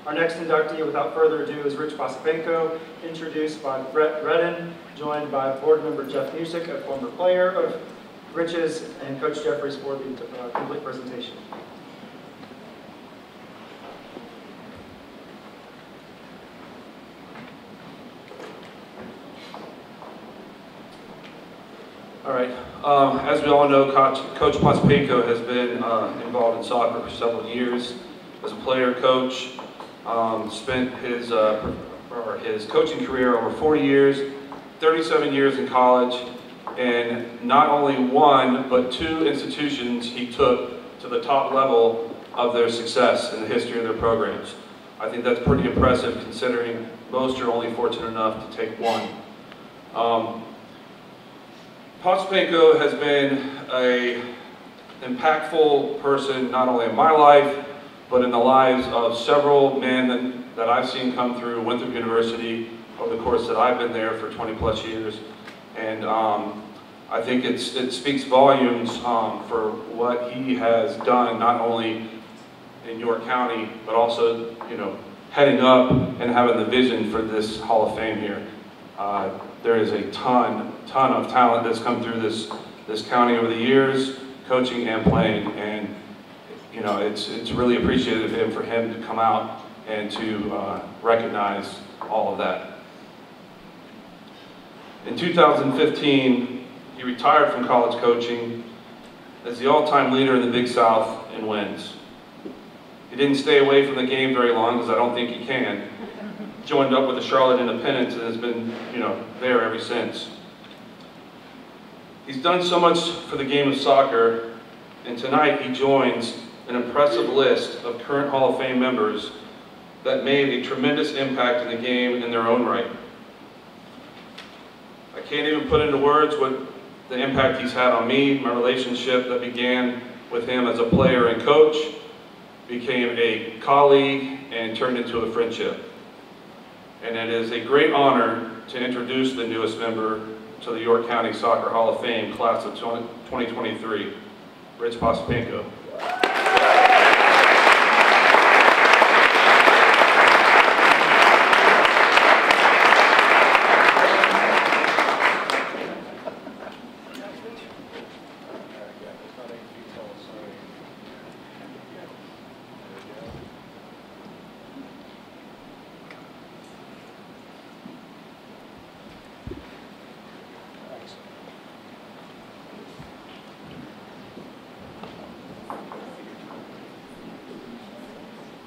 Our next inductee, without further ado, is Rich POSIPANKO, introduced by Brett Redden, joined by board member Jeff Music, a former player of Rich's, and Coach Jeffries for the complete presentation. All right. As we all know, Coach POSIPANKO has been involved in soccer for several years as a player, coach. Spent his coaching career over 40 years, 37 years in college, and not only one, but 2 institutions he took to the top level of their success in the history of their programs. I think that's pretty impressive considering most are only fortunate enough to take one. POSIPANKO has been an impactful person not only in my life, but in the lives of several men that I've seen come through Winthrop University over the course that I've been there for 20+ years. And I think it speaks volumes for what he has done, not only in York County, but also, you know, heading up and having the vision for this Hall of Fame here. There is a ton of talent that's come through this county over the years, coaching and playing, and you know, it's really appreciative of him for him to come out and to recognize all of that. In 2015, he retired from college coaching as the all-time leader in the Big South in wins. He didn't stay away from the game very long, because I don't think he can. Joined up with the Charlotte Independents and has been, you know, there ever since. He's done so much for the game of soccer, and tonight he joins an impressive list of current Hall of Fame members that made a tremendous impact in the game in their own right. I can't even put into words what the impact he's had on me. My relationship that began with him as a player and coach became a colleague and turned into a friendship. And it is a great honor to introduce the newest member to the York County Soccer Hall of Fame, class of 2023, Rich POSIPANKO.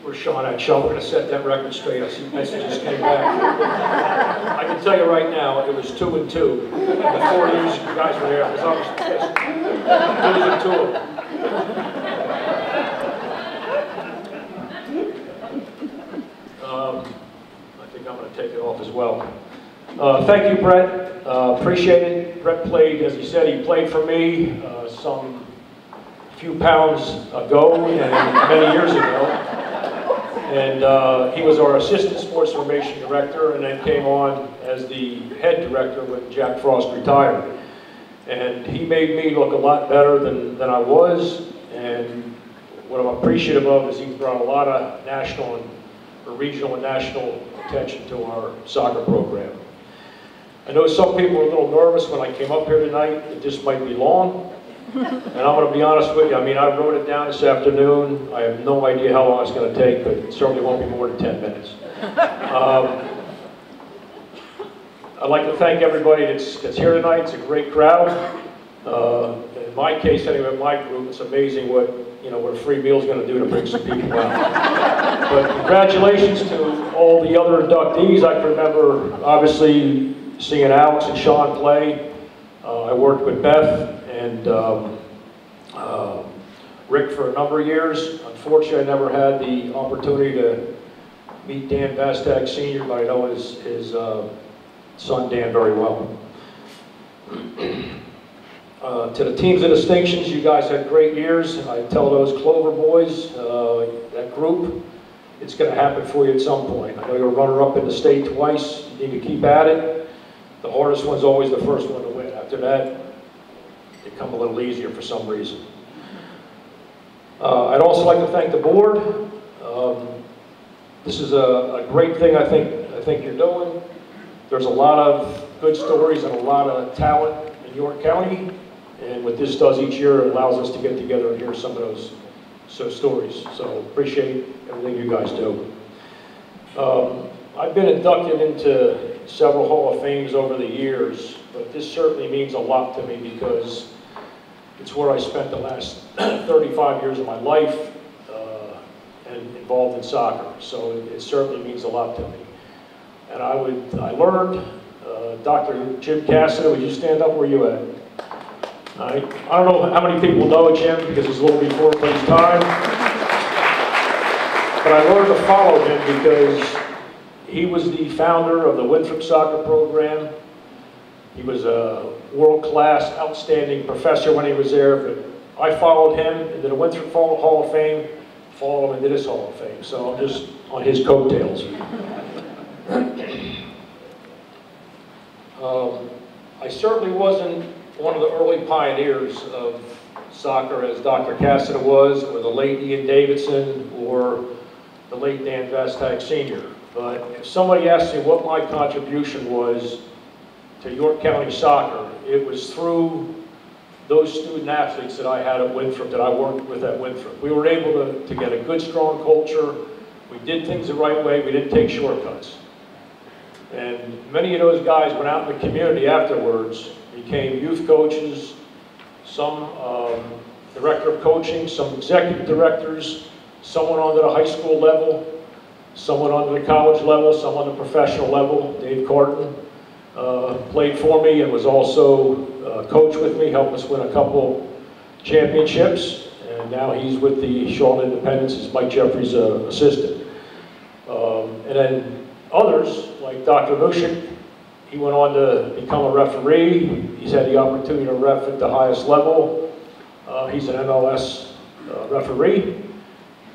Where's Sean at? Sean, we're going to set that record straight. I see messages came back. I can tell you right now, it was 2-2. In the 4 years you guys were there, it was almost 2-2. I think I'm going to take it off as well. Thank you, Brett. Appreciate it. Brett played, as he said, he played for me some few pounds ago and many years ago. And he was our assistant sports information director, and then came on as the head director when Jack Frost retired. And he made me look a lot better than I was, and what I'm appreciative of is he brought a lot of national or regional and national attention to our soccer program. I know some people were a little nervous when I came up here tonight that this might be long. And I'm going to be honest with you, I mean, I wrote it down this afternoon. I have no idea how long it's going to take, but it certainly won't be more than 10 minutes. I'd like to thank everybody that's here tonight. It's a great crowd. In my case, anyway, my group, it's amazing what a free meal is going to do to bring some people out. But congratulations to all the other inductees. I can remember, obviously, seeing Alex and Sean play. I worked with Beth and Rick for a number of years. Unfortunately, I never had the opportunity to meet Dan Vastag Sr., but I know his son Dan very well. To the teams of distinctions, you guys had great years. I tell those Clover boys, that group, it's going to happen for you at some point. I know you're a runner-up in the state twice. You need to keep at it. The hardest one's always the first one to win. After that, they come a little easier for some reason. I'd also like to thank the board. This is a great thing I think you're doing. There's a lot of good stories and a lot of talent in York County, and what this does each year, it allows us to get together and hear some of those stories. So appreciate everything you guys do. I've been inducted into several Hall of Fames over the years, but this certainly means a lot to me because it's where I spent the last 35 years of my life and involved in soccer. So it certainly means a lot to me. And I learned, Dr. Jim Cassidy, would you stand up where you at? All right. I don't know how many people know Jim because it's a little before his time. But I learned to follow him because he was the founder of the Winthrop soccer program. He was a world-class, outstanding professor when he was there. But I followed him into the Winthrop Hall of Fame, followed him into this Hall of Fame. So I'm just on his coattails. I certainly wasn't one of the early pioneers of soccer as Dr. Cassidy was, or the late Ian Davidson, or the late Dan Vastag Sr. But if somebody asked me what my contribution was to York County soccer, it was through those student athletes that I had at Winthrop, that I worked with at Winthrop. We were able to get a good, strong culture. We did things the right way. We didn't take shortcuts. And many of those guys went out in the community afterwards, became youth coaches, some director of coaching, some executive directors, someone on the high school level, someone on the college level, some on the professional level. Dave Carton played for me and was also coach with me, helped us win a couple championships, and now he's with the Charlotte Independence as Mike Jeffrey's assistant. And then others, like Dr. Mushik, he went on to become a referee. He's had the opportunity to ref at the highest level. He's an MLS referee.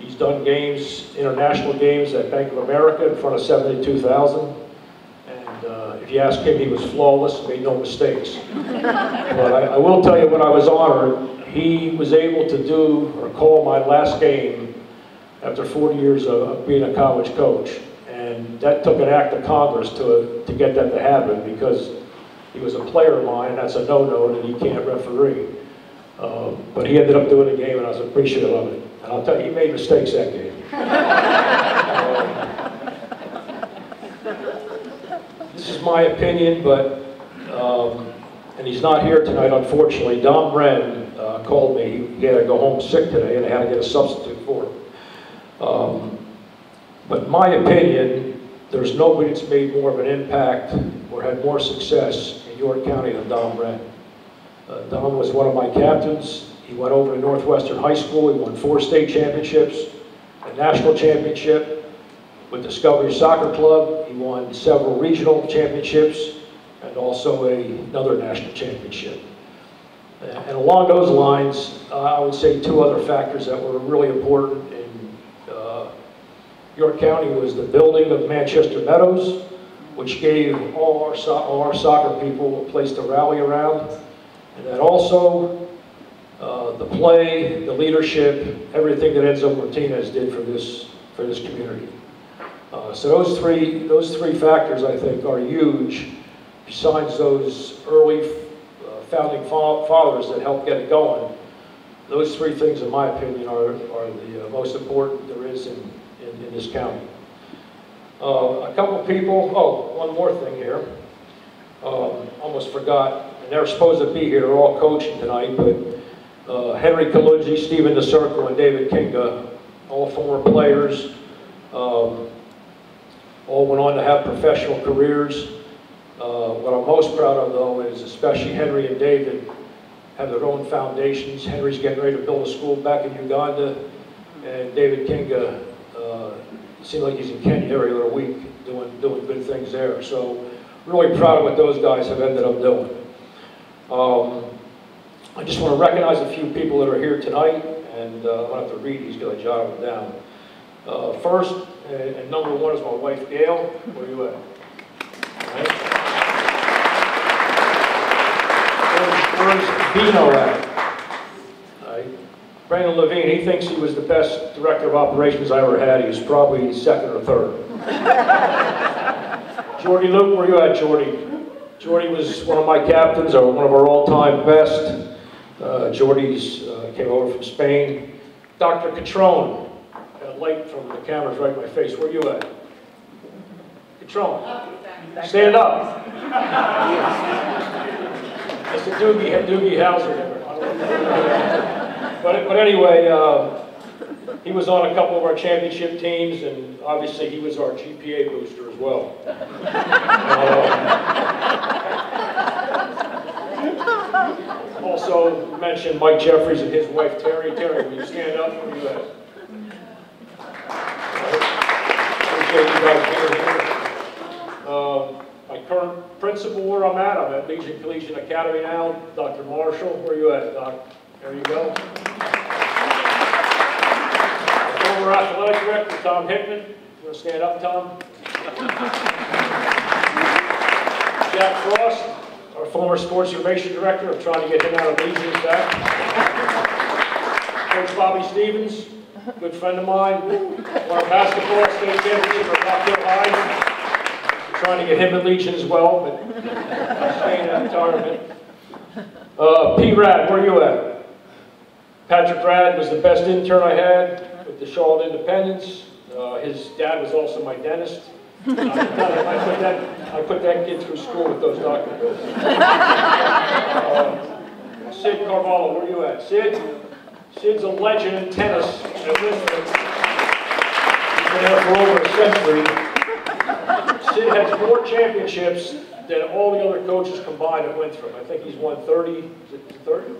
He's done games, international games at Bank of America in front of 72,000. And if you ask him, he was flawless and made no mistakes. But I will tell you, when I was honored, he was able to do or call my last game after 40 years of being a college coach. And that took an act of Congress to get that to happen, because he was a player of mine, and that's a no-no, that he can't referee. But he ended up doing the game, and I was appreciative of it. And I'll tell you, he made mistakes that game. This is my opinion, but, and he's not here tonight, unfortunately. Don Wren called me. He had to go home sick today, and I had to get a substitute for him. But in my opinion, there's nobody that's made more of an impact or had more success in York County than Don Wren. Don was one of my captains. He went over to Northwestern High School. He won 4 state championships, a national championship with Discovery Soccer Club. He won several regional championships and also another national championship. And along those lines, I would say 2 other factors that were really important in York County was the building of Manchester Meadows, which gave all our soccer people a place to rally around. And then also the play, the leadership, everything that Enzo Martinez did for this community. So those three factors, I think, are huge. Besides those early founding fathers that helped get it going, those 3 things, in my opinion, are the most important there is in this county. A couple people, one more thing here. Almost forgot, and they're supposed to be here, they're all coaching tonight, but Henry Kalunzi, Stephen DeCircle, and David Kinga, all former players, all went on to have professional careers. What I'm most proud of, though, is especially Henry and David have their own foundations. Henry's getting ready to build a school back in Uganda, and David Kinga seems like he's in Kenya every other week doing good things there. So really proud of what those guys have ended up doing. I just want to recognize a few people that are here tonight, and I don't have to read these because I jotted them down. First, and number 1 is my wife, Gail. Where are you at? All right. Where's Bino at? All right. Brandon Levine, he thinks he was the best director of operations I ever had. He was probably second or third. Jordy Luke, where you at, Jordy? Jordy was one of my captains, or one of our all-time best. Jordy's came over from Spain. Dr. Catrone, light from the camera's right in my face. Where you at? Catrone, stand up. That's the Doogie Howser there. But anyway, he was on a couple of our championship teams, and obviously he was our GPA booster as well. Also mentioned Mike Jeffries and his wife Terry. Terry, will you stand up? Where you at? Appreciate you guys being here. My current principal, where I'm at Legion Collegiate Academy now. Dr. Marshall, where you at, Doc? There you go. Our former athletic director, Tom Hickman. You want to stand up, Tom? Jack Frost, our former sports information director. I'm trying to get him out of Legion back. Coach Bobby Stevens, good friend of mine. Won a basketball state championship at Rock Hill High. Trying to get him at Legion as well, but staying in retirement. P. Rad, where are you at? Patrick Rad was the best intern I had with the Charlotte Independence. His dad was also my dentist. I put that kid through school with those doctor bills. Sid Carvalho, where are you at? Sid's a legend in tennis at Winthrop. He's been there for over a century. Sid has more championships than all the other coaches combined at Winthrop. I think he's won 30, is it 30?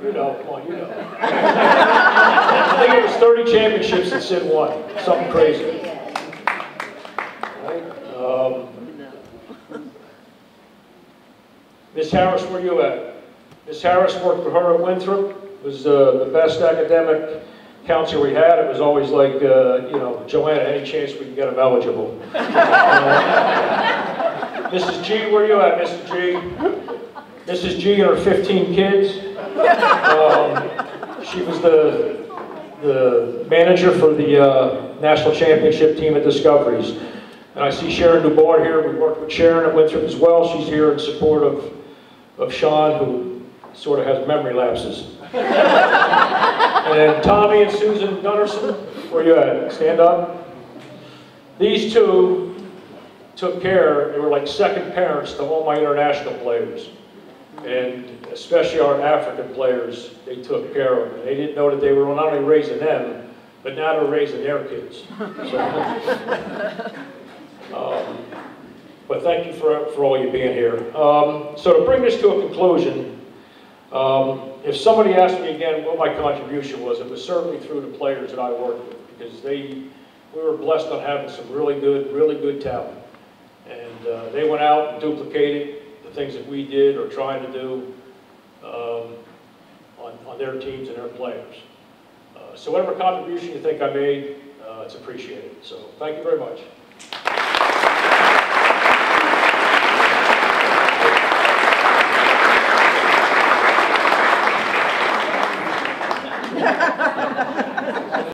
You know, come on, you know. I think it was 30 championships that Sid won. Something crazy. Right? Miss Harris, where you at? Miss Harris worked for her at Winthrop. Was the best academic counselor we had. It was always like, you know, Joanna, any chance we can get him eligible? Mrs. G, where you at, Mrs. G? Mrs. G and her 15 kids. She was the manager for the national championship team at Discoveries. And I see Sharon DuBois here. We worked with Sharon at Winthrop as well. She's here in support of Sean, who sort of has memory lapses. And Tommy and Susan Gunnarsson, where you at? Stand up. These two took care, they were like second parents to all my international players. And especially our African players, they took care of them. They didn't know that they were not only raising them, but now they're raising their kids. But thank you for all you being here. So to bring this to a conclusion, if somebody asked me again what my contribution was, it was certainly through the players that I worked with, because we were blessed on having some really good talent. And they went out and duplicated the things that we did or trying to do on their teams and their players. So whatever contribution you think I made, it's appreciated. So thank you very much.